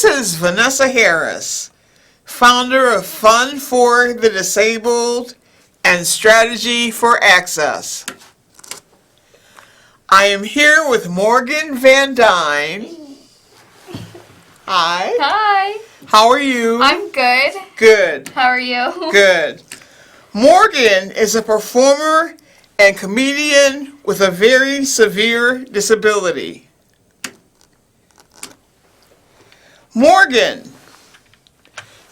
This is Vanessa Harris, founder of Fun for the Disabled and Strategy for Access. I am here with Morgan Van Dyne. Hi. Hi. How are you? I'm good. Good. How are you? Good. Morgan is a performer and comedian with a very severe disability. Morgan,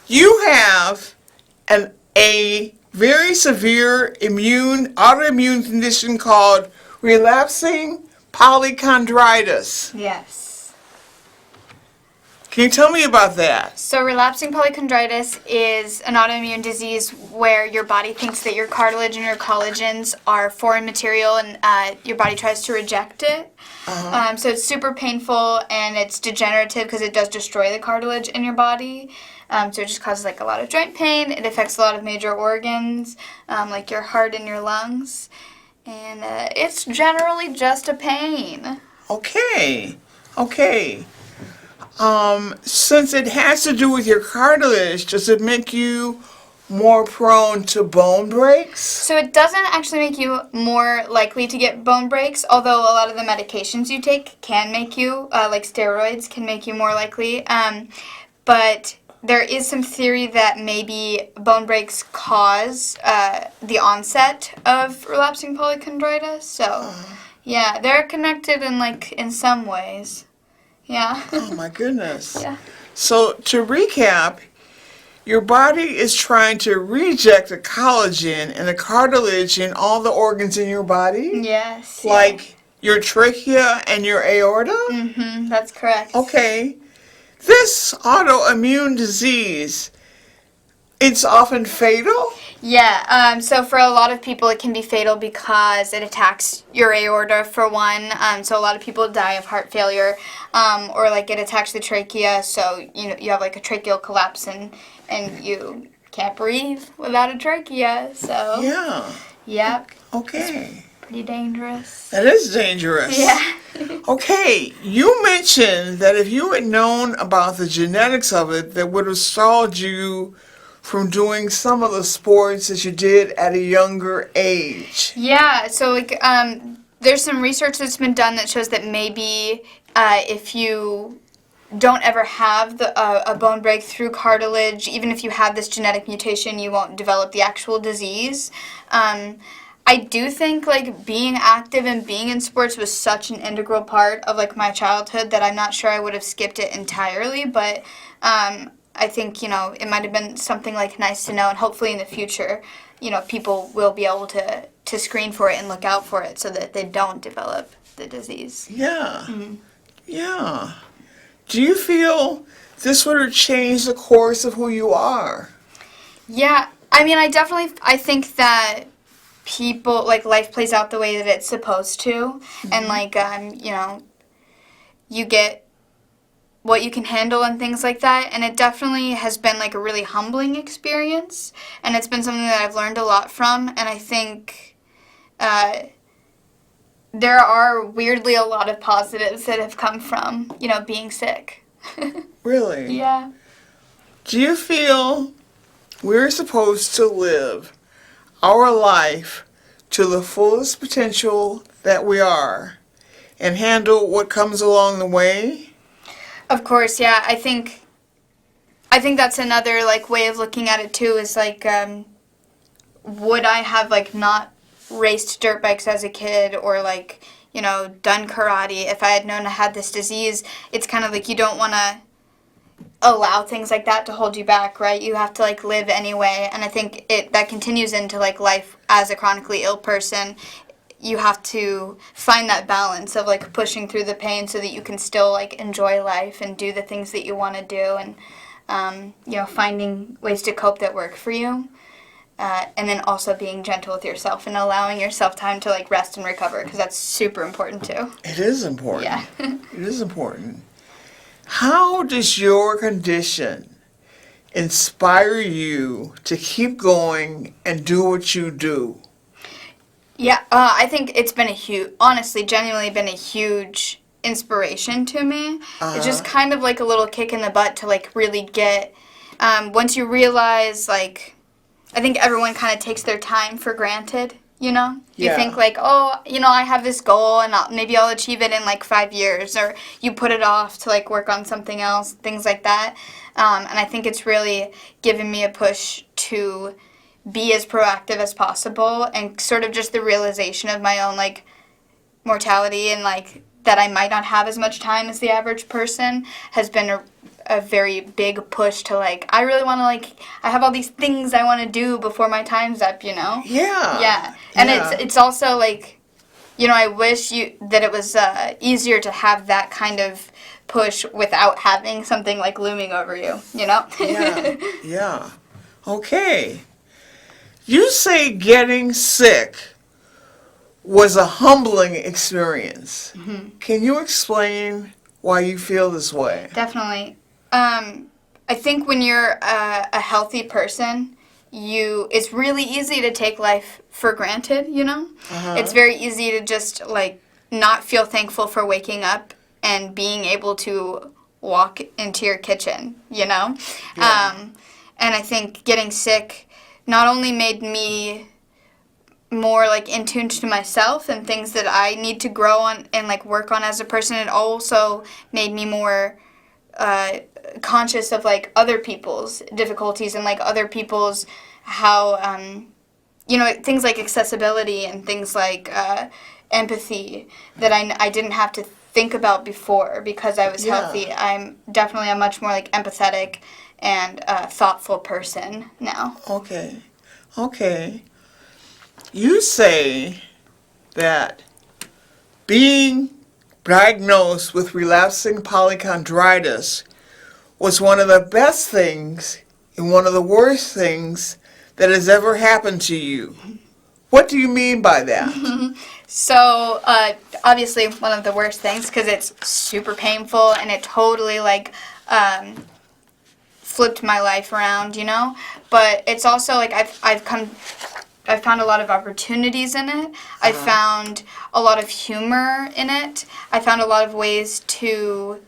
you have a very severe autoimmune condition called relapsing polychondritis. Yes. Can you tell me about that? So relapsing polychondritis is an autoimmune disease where your body thinks that your cartilage and your collagens are foreign material and your body tries to reject it. So it's super painful and it's degenerative because it does destroy the cartilage in your body. So it just causes like a lot of joint pain. It affects a lot of major organs like your heart and your lungs. And it's generally just a pain. Okay. Since it has to do with your cartilage, does it make you more prone to bone breaks? So it doesn't actually make you more likely to get bone breaks, although a lot of the medications you take can make you, like steroids, can make you more likely. But there is some theory that maybe bone breaks cause the onset of relapsing polychondritis. So, yeah, they're connected in some ways. Yeah. Oh my goodness. Yeah. So to recap, your body is trying to reject the collagen and the cartilage in all the organs in your body? Yes. Like your trachea and your aorta? Mm-hmm, that's correct. Okay. This autoimmune disease, it's often fatal? Yeah, so for a lot of people it can be fatal because it attacks your aorta for one. So a lot of people die of heart failure, or like it attacks the trachea, so you have like a tracheal collapse and you can't breathe without a trachea. So Yeah. Yep. Okay. Pretty dangerous. That is dangerous. Yeah. Okay, you mentioned that if you had known about the genetics of it, that would have stalled you from doing some of the sports that you did at a younger age. Yeah, so there's some research that's been done that shows that maybe if you don't ever have a bone break through cartilage, even if you have this genetic mutation, you won't develop the actual disease. I do think being active and being in sports was such an integral part of my childhood that I'm not sure I would have skipped it entirely, but I think, it might have been something nice to know, and hopefully in the future, people will be able to screen for it and look out for it so that they don't develop the disease. Yeah. Mm-hmm. Yeah. Do you feel this would have changed the course of who you are? Yeah. I mean, I think that people, life plays out the way that it's supposed to, and you get what you can handle and things like that, and it definitely has been a really humbling experience, and it's been something that I've learned a lot from, and I think there are weirdly a lot of positives that have come from being sick. Really? Yeah. Do you feel we're supposed to live our life to the fullest potential that we are and handle what comes along the way? Of course, yeah. I think that's another way of looking at it too. Is would I have not raced dirt bikes as a kid or done karate if I had known I had this disease? It's kind of you don't want to allow things like that to hold you back, right? You have to live anyway, and I think that continues into life as a chronically ill person. You have to find that balance of pushing through the pain so that you can still enjoy life and do the things that you want to do, and finding ways to cope that work for you, and then also being gentle with yourself and allowing yourself time to rest and recover, because that's super important too. It is important. Yeah. It is important. How does your condition inspire you to keep going and do what you do? Yeah, I think it's been genuinely been a huge inspiration to me. It's just kind of like a little kick in the butt to like really get, once you realize, like, I think everyone kind of takes their time for granted, you know? You think like, oh, you know, I have this goal and maybe I'll achieve it in like 5 years, or you put it off to like work on something else, things like that. And I think it's really given me a push to be as proactive as possible, and sort of just the realization of my own like mortality and like that I might not have as much time as the average person has been a very big push to like, I really want to like, I have all these things I want to do before my time's up, you know? Yeah. And it's also like, you know, I wish that it was easier to have that kind of push without having something like looming over you, you know? Yeah. Okay. You say getting sick was a humbling experience. Can you explain why you feel this way? Definitely. I think when you're a healthy person, it's really easy to take life for granted, you know? It's very easy to just, like, not feel thankful for waking up and being able to walk into your kitchen, you know? And I think getting sick not only made me more like in tune to myself and things that I need to grow on and like work on as a person, it also made me more conscious of like other people's difficulties and like other people's how you know, things like accessibility and things like empathy that I didn't have to think about before because I was healthy. I'm definitely a much more like empathetic and thoughtful person now. Okay. You say that being diagnosed with relapsing polychondritis was one of the best things and one of the worst things that has ever happened to you. What do you mean by that? So, obviously one of the worst things because it's super painful and it totally like flipped my life around, you know? But it's also like I've found a lot of opportunities in it. I found a lot of humor in it. I found a lot of ways to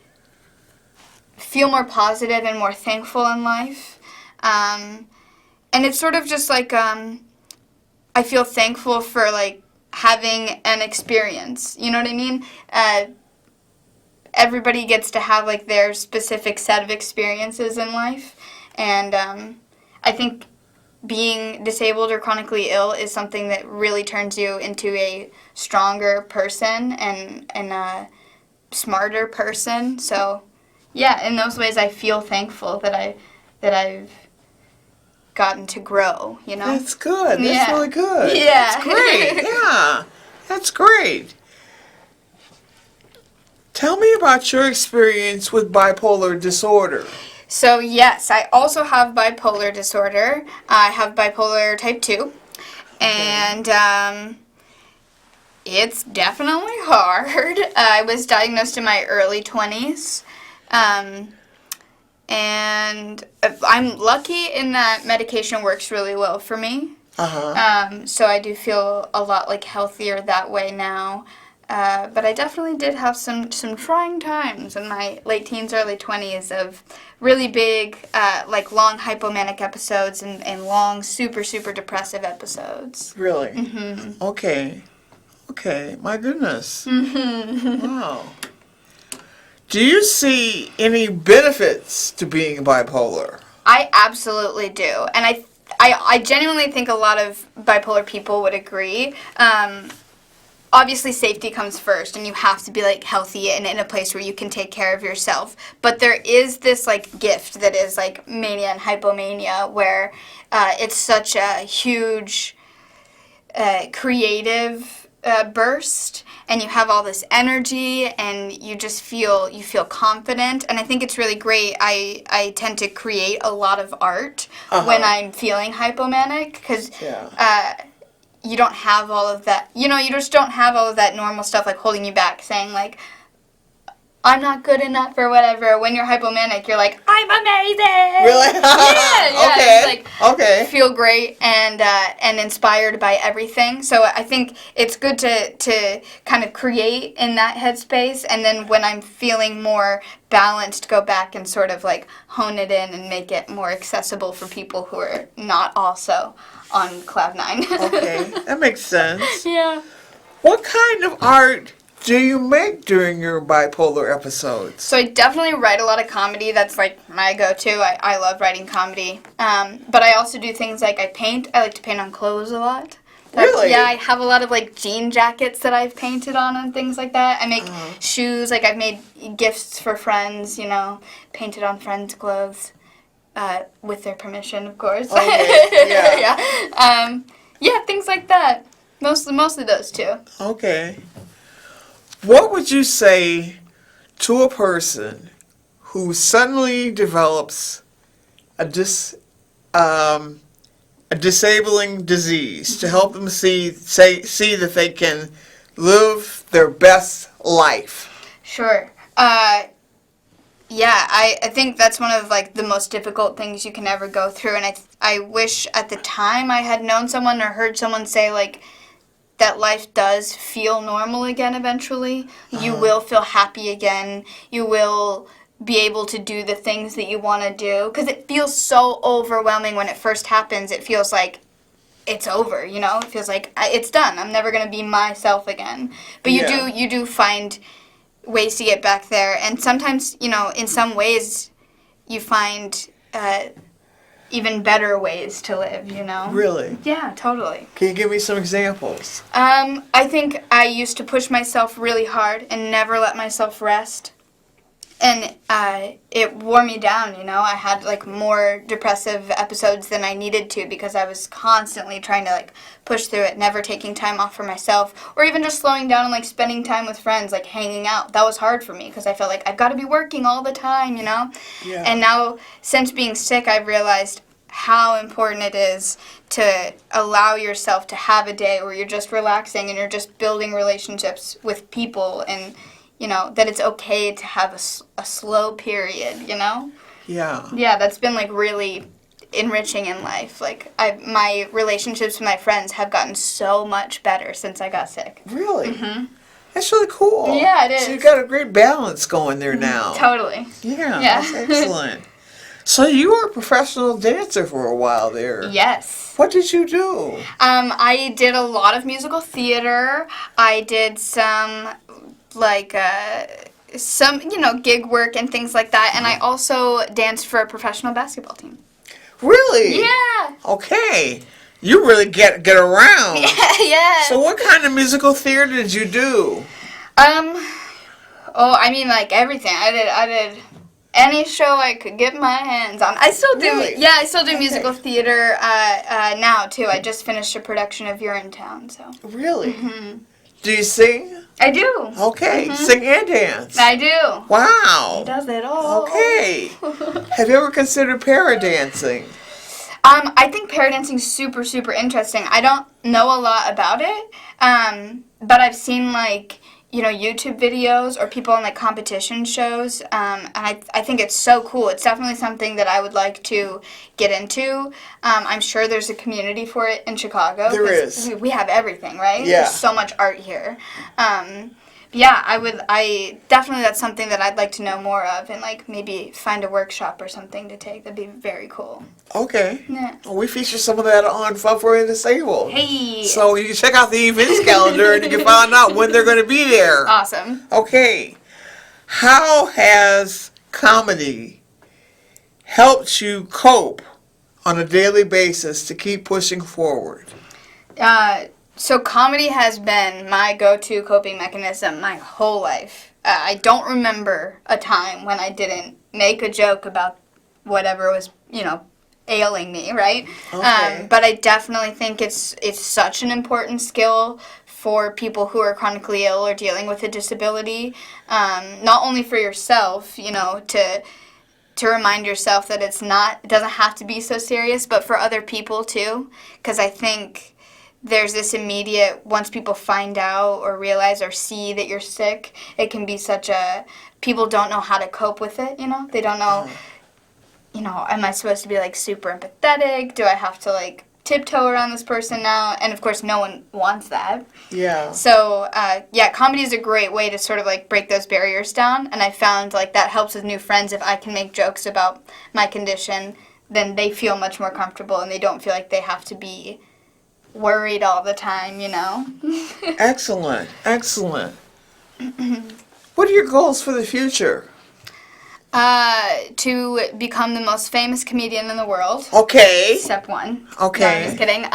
feel more positive and more thankful in life. And it's sort of just like I feel thankful for like having an experience. You know what I mean? Everybody gets to have like their specific set of experiences in life. And I think being disabled or chronically ill is something that really turns you into a stronger person and a smarter person. So, yeah, in those ways I feel thankful that I've gotten to grow, you know? That's good. That's really good. Yeah. That's great. Yeah. That's great. Tell me about your experience with bipolar disorder. So, yes, I also have bipolar disorder. I have bipolar type 2. And it's definitely hard. I was diagnosed in my early 20s. And I'm lucky in that medication works really well for me. So I do feel a lot like healthier that way now. But I definitely did have some trying times in my late teens, early 20s of really big, like long hypomanic episodes and long, super, super depressive episodes. Really? Mm-hmm. Okay. My goodness. Mm-hmm. Wow. Do you see any benefits to being bipolar? I absolutely do. And I genuinely think a lot of bipolar people would agree. Obviously, safety comes first, and you have to be, like, healthy and in a place where you can take care of yourself. But there is this, like, gift that is, like, mania and hypomania, where it's such a huge creative burst, and you have all this energy, and you just feel confident. And I think it's really great. I tend to create a lot of art when I'm feeling hypomanic, because you don't have all of that, you know, you just don't have all of that normal stuff like holding you back, saying like, I'm not good enough or whatever. When you're hypomanic, you're like, I'm amazing. Really? Yeah. Okay. It's like Okay. feel great and inspired by everything. So I think it's good to kind of create in that headspace, and then when I'm feeling more balanced, go back and sort of like hone it in and make it more accessible for people who are not also on cloud nine. Okay. That makes sense. Yeah. What kind of art do you make during your bipolar episodes? So I definitely write a lot of comedy. That's like my go-to. I love writing comedy. But I also do things like I paint. I like to paint on clothes a lot. Really? Yeah, I have a lot of like jean jackets that I've painted on and things like that. I make shoes. Like I've made gifts for friends, painted on friends' clothes. With their permission, of course. Okay, yeah. Yeah. Yeah, things like that. Mostly those two. Okay. What would you say to a person who suddenly develops a disabling disease to help them see that they can live their best life? Sure. Yeah, I think that's one of like the most difficult things you can ever go through, and I wish at the time I had known someone or heard someone say like that life does feel normal again eventually. You will feel happy again. You will be able to do the things that you want to do, because it feels so overwhelming when it first happens. It feels like it's over, It feels like it's done. I'm never going to be myself again. But you do find ways to get back there, and sometimes, in some ways you find even better ways to live, Really? Yeah, totally. Can you give me some examples? I think I used to push myself really hard and never let myself rest. And it wore me down, I had like more depressive episodes than I needed to, because I was constantly trying to like push through it, never taking time off for myself, or even just slowing down and like spending time with friends, like hanging out. That was hard for me because I felt like I've got to be working all the time, Yeah. And now, since being sick, I've realized how important it is to allow yourself to have a day where you're just relaxing and you're just building relationships with people, and that it's okay to have a slow period, Yeah. Yeah, that's been, like, really enriching in life. Like, my relationships with my friends have gotten so much better since I got sick. Really? Mm-hmm. That's really cool. Yeah, it is. So you got a great balance going there now. Totally. Yeah, Yeah. that's excellent. So you were a professional dancer for a while there. Yes. What did you do? I did a lot of musical theater. I did some gig work and things like that, and I also danced for a professional basketball team. Really? Yeah. Okay. You really get around. Yeah. So what kind of musical theater did you do? Like everything. I did any show I could get my hands on. I still do. Really? Yeah, I still do musical theater now too. I just finished a production of You're in Town, so. Really? Mm-hmm. Do you sing? I do. Okay. Mm-hmm. Sing and dance. I do. Wow. He does it all. Okay. Have you ever considered paradancing? I think paradancing is super, super interesting. I don't know a lot about it, but I've seen, YouTube videos or people on, competition shows, and I think it's so cool. It's definitely something that I would like to get into. I'm sure there's a community for it in Chicago. There is. We have everything, right? Yeah. There's so much art here. Definitely that's something that I'd like to know more of, and maybe find a workshop or something to take. That'd be very cool. Okay. Yeah. Well, we feature some of that on Fun for the Disabled. Hey. So you can check out the events calendar and you can find out when they're going to be there. Awesome. Okay. How has comedy helped you cope on a daily basis to keep pushing forward? So comedy has been my go-to coping mechanism my whole life. I don't remember a time when I didn't make a joke about whatever was, ailing me, right? Okay. But I definitely think it's such an important skill for people who are chronically ill or dealing with a disability. Not only for yourself, to remind yourself that it doesn't have to be so serious, but for other people too. Because I think there's this immediate, once people find out or realize or see that you're sick, it can be such a people don't know how to cope with it, you know? They don't know, you know, am I supposed to be, like, super empathetic? Do I have to, like, tiptoe around this person now? And, of course, no one wants that. Yeah. So, yeah, comedy is a great way to sort of, like, break those barriers down. And I found, like, that helps with new friends. If I can make jokes about my condition, then they feel much more comfortable and they don't feel like they have to be worried all the time, you know? Excellent. Excellent. What are your goals for the future? To become the most famous comedian in the world. Okay. Step one. Okay. No, I'm just kidding.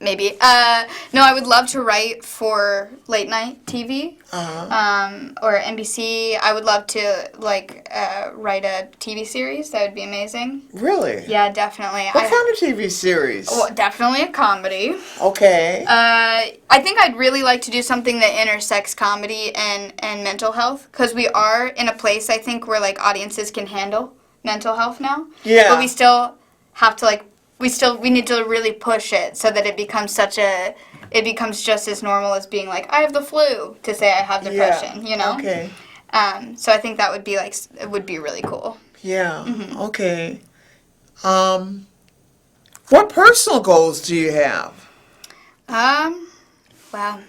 Maybe. No, I would love to write for late night TV. Or NBC. I would love to, like, write a TV series. That would be amazing. Really? Yeah, definitely. What kind of TV series? Well, definitely a comedy. Okay. I think I'd really like to do something that intersects comedy and mental health, because we are in a place, I think, where, like, audiences can handle mental health now. Yeah. But we still have to, like, we need to really push it so that it becomes it becomes just as normal as being like, I have the flu, to say I have depression, you know? Okay. So I think that would be, like, it would be really cool. Yeah. Okay. What personal goals do you have? Wow.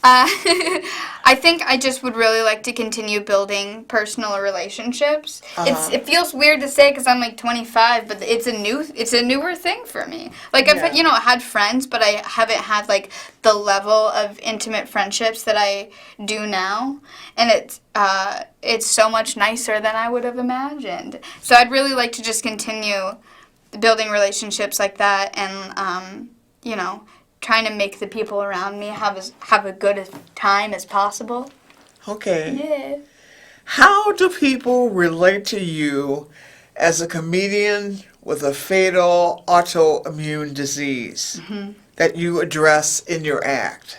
I think I just would really like to continue building personal relationships. It feels weird to say because I'm like 25, but it's a newer thing for me. Like I've you know had friends, but I haven't had like the level of intimate friendships that I do now, and it's so much nicer than I would have imagined. So I'd really like to just continue building relationships like that, and you know, trying to make the people around me have a good time as possible. Okay. Yeah. How do people relate to you as a comedian with a fatal autoimmune disease that you address in your act?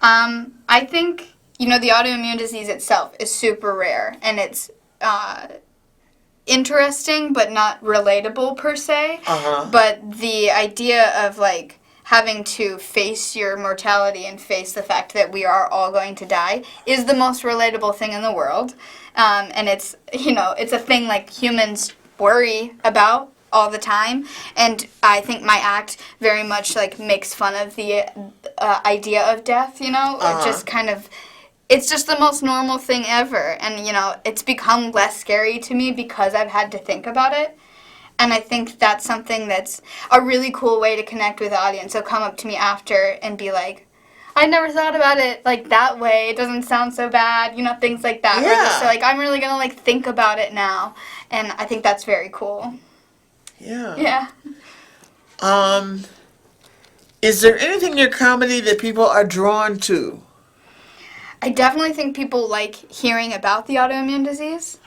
I think, you know, the autoimmune disease itself is super rare, and it's interesting but not relatable per se. But the idea of, like, having to face your mortality and face the fact that we are all going to die is the most relatable thing in the world. And it's, you know, it's a thing, like, humans worry about all the time. And I think my act very much, like, makes fun of the idea of death, you know? It just kind of, it's just the most normal thing ever. And, you know, it's become less scary to me because I've had to think about it. And I think that's something that's a really cool way to connect with the audience. They'll come up to me after and be like, I never thought about it, like, that way. It doesn't sound so bad, you know, things like that. Yeah. So, like, I'm really going to, like, think about it now. And I think that's very cool. Yeah. Yeah. Is there anything in your comedy that people are drawn to? I definitely think people like hearing about the autoimmune disease.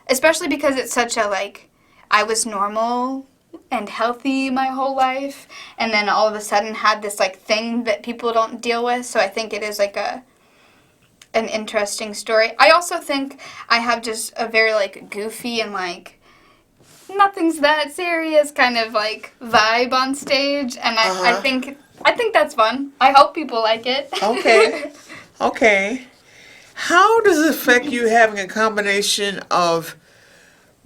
Especially because it's such a, like, I was normal and healthy my whole life, and then all of a sudden had this, like, thing that people don't deal with. So I think it is, like, an interesting story. I also think I have just a very, like, goofy and, like, nothing's that serious kind of, like, vibe on stage, and I think that's fun. I hope people like it. Okay. Okay. How does it affect you having a combination of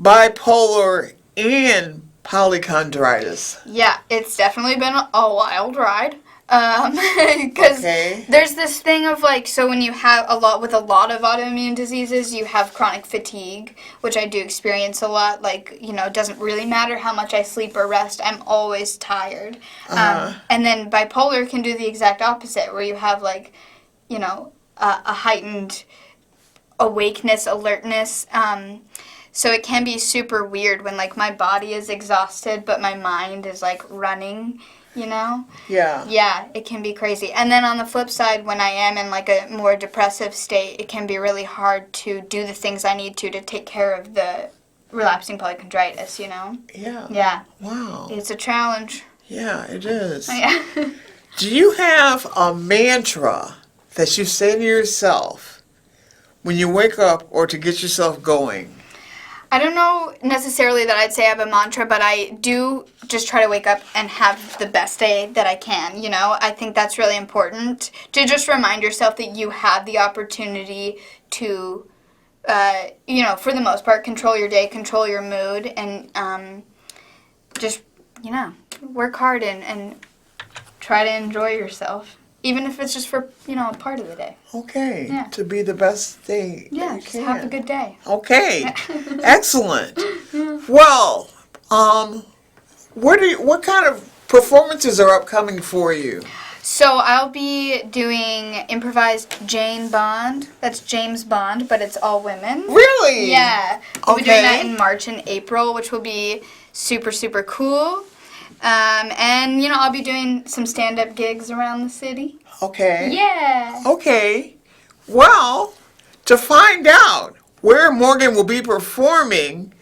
bipolar and polychondritis? Yeah, it's definitely been a wild ride. Because there's this thing of, like, so when you have a lot of autoimmune diseases, you have chronic fatigue, which I do experience a lot. Like, you know, it doesn't really matter how much I sleep or rest, I'm always tired. And then bipolar can do the exact opposite, where you have, like, you know, a heightened awakeness, alertness. So it can be super weird when, like, my body is exhausted, but my mind is, like, running, you know? Yeah. Yeah, it can be crazy. And then on the flip side, when I am in, like, a more depressive state, it can be really hard to do the things I need to take care of the relapsing polychondritis, you know? Yeah. Yeah. Wow. It's a challenge. Yeah, it is. Yeah. Do you have a mantra that you say to yourself when you wake up or to get yourself going? I don't know necessarily that I'd say I have a mantra, but I do just try to wake up and have the best day that I can, you know? I think that's really important to just remind yourself that you have the opportunity to, you know, for the most part, control your day, control your mood, and just, you know, work hard and try to enjoy yourself. Even if it's just for, you know, a part of the day. Okay. Yeah. To be the best day that Yeah, you just can. have a good day. Okay. Excellent. Well, what kind of performances are upcoming for you? So I'll be doing improvised Jane Bond. That's James Bond, but it's all women. Really? Yeah. We'll be doing that Okay. in March and April, which will be super, super cool. And, you know, I'll be doing some stand-up gigs around the city. Okay. Yeah. Okay. Well, to find out where Morgan will be performing,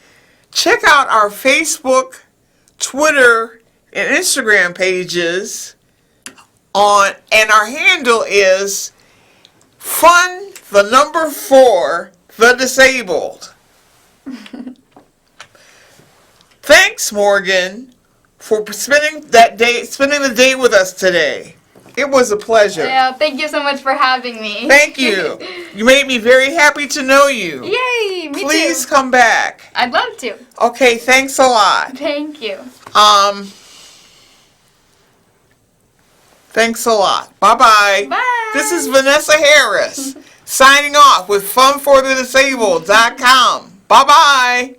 check out our Facebook, Twitter, and Instagram pages and our handle is fun4 the disabled. Thanks, Morgan, for spending the day with us today. It was a pleasure. Yeah, thank you so much for having me. Thank you. You made me very happy to know you. Yay, me Please too. come back. I'd love to. Okay, thanks a lot. Thank you. Thanks a lot. Bye-bye. Bye. This is Vanessa Harris signing off with funforthedisabled.com. Bye-bye.